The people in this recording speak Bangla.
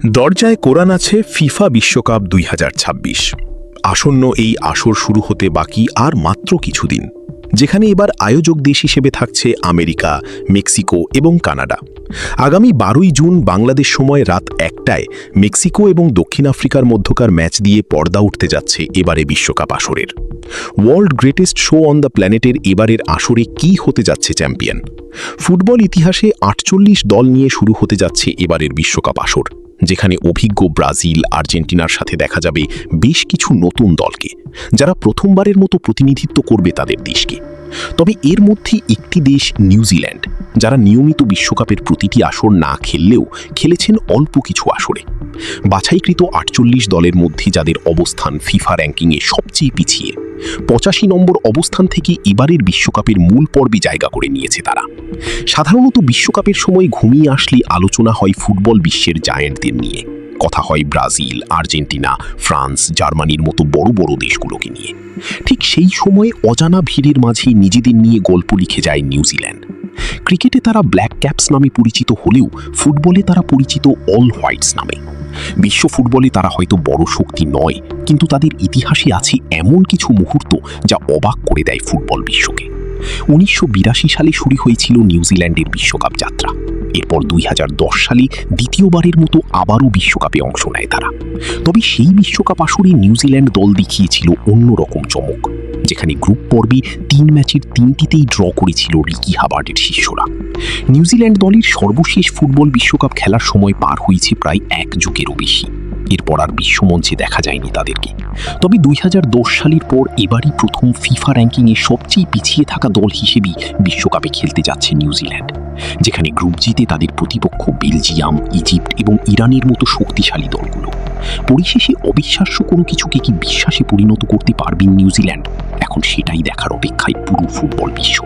দরজায় কোরান আছে ফিফা বিশ্বকাপ ২০২৬। আসন্ন এই আসর শুরু হতে বাকি আর মাত্র কিছুদিন, যেখানে এবার আয়োজক দেশ হিসেবে থাকছে আমেরিকা, মেক্সিকো এবং কানাডা। আগামী ১২ই জুন বাংলাদেশ সময় রাত ১টায় মেক্সিকো এবং দক্ষিণ আফ্রিকার মধ্যকার ম্যাচ দিয়ে পর্দা উঠতে যাচ্ছে এবারে বিশ্বকাপ আসরের। World greatest show on the প্ল্যানেটের এবারের আসরে কী হতে যাচ্ছে চ্যাম্পিয়ন? ফুটবল ইতিহাসে ৪৮ দল নিয়ে শুরু হতে যাচ্ছে এবারের বিশ্বকাপ আসর, যেখানে অভিজ্ঞ ব্রাজিল, আর্জেন্টিনার সাথে দেখা যাবে বেশ কিছু নতুন দলকে, যারা প্রথমবারের মতো প্রতিনিধিত্ব করবে তাদের দেশকে। তবে এর মধ্যে একটি দেশ নিউজিল্যান্ড, যারা নিয়মিত বিশ্বকাপের প্রতিটি আসর না খেললেও খেলেছেন অল্প কিছু আসরে। বাছাইকৃত ৪৮ দলের মধ্যে যাদের অবস্থান ফিফা র্যাঙ্কিংয়ে সবচেয়ে পিছিয়ে, ৮৫ নম্বর অবস্থান থেকে এবারের বিশ্বকাপের মূল পর্বে জায়গা করে নিয়েছে তারা। সাধারণত বিশ্বকাপের সময় ঘুমিয়ে আসলে আলোচনা হয় ফুটবল বিশ্বের জায়ান্টদের নিয়ে, কথা হয় ব্রাজিল, আর্জেন্টিনা, ফ্রান্স, জার্মানির মতো বড় বড় দেশগুলোকে নিয়ে। ঠিক সেই সময়ে অজানা ভিড়ের মাঝে নিজেদের নিয়ে গল্প লিখে যায় নিউজিল্যান্ড। ক্রিকেটে তারা ব্ল্যাক ক্যাপস নামে পরিচিত হলেও ফুটবলে তারা পরিচিত অল হোয়াইটস নামে। বিশ্ব ফুটবলে তারা হয়তো বড় শক্তি নয়, কিন্তু তাদের ইতিহাসে আছে এমন কিছু মুহূর্ত যা অবাক করে দেয় ফুটবল বিশ্বকে। ১৯৮২ সালে শুরু হয়েছিল নিউজিল্যান্ডের বিশ্বকাপ যাত্রা। এরপর ২০১০ সালে দ্বিতীয়বারের মতো আবারও বিশ্বকাপে অংশ নেয় তারা। তবে সেই বিশ্বকাপ আসরে নিউজিল্যান্ড দল দেখিয়েছিল অন্যরকম চমক, যেখানে গ্রুপ পর্বে ৩ ম্যাচের ৩টিতেই ড্র করেছিল রিকি হাবার্ডের শিষ্যরা। নিউজিল্যান্ড দলের সর্বশেষ ফুটবল বিশ্বকাপ খেলার সময় পার হয়েছে প্রায় ১ যুগেরও বেশি। এরপর আর বিশ্বমঞ্চে দেখা যায়নি তাদেরকে। তবে ২০১০ সালের পর এবারই প্রথম ফিফা র্যাঙ্কিংয়ে সবচেয়ে পিছিয়ে থাকা দল হিসেবেই বিশ্বকাপে খেলতে যাচ্ছে নিউজিল্যান্ড, যেখানে গ্রুপ জিতে তাদের প্রতিপক্ষ বেলজিয়াম, ইজিপ্ট এবং ইরানের মতো শক্তিশালী দলগুলো। পরিশেষে অবিশ্বাস্য কোনো কিছুকে কি বিশ্বাসে পরিণত করতে পারবেন নিউজিল্যান্ড? এখন সেটাই দেখার অপেক্ষায় পুরো ফুটবল বিশ্ব।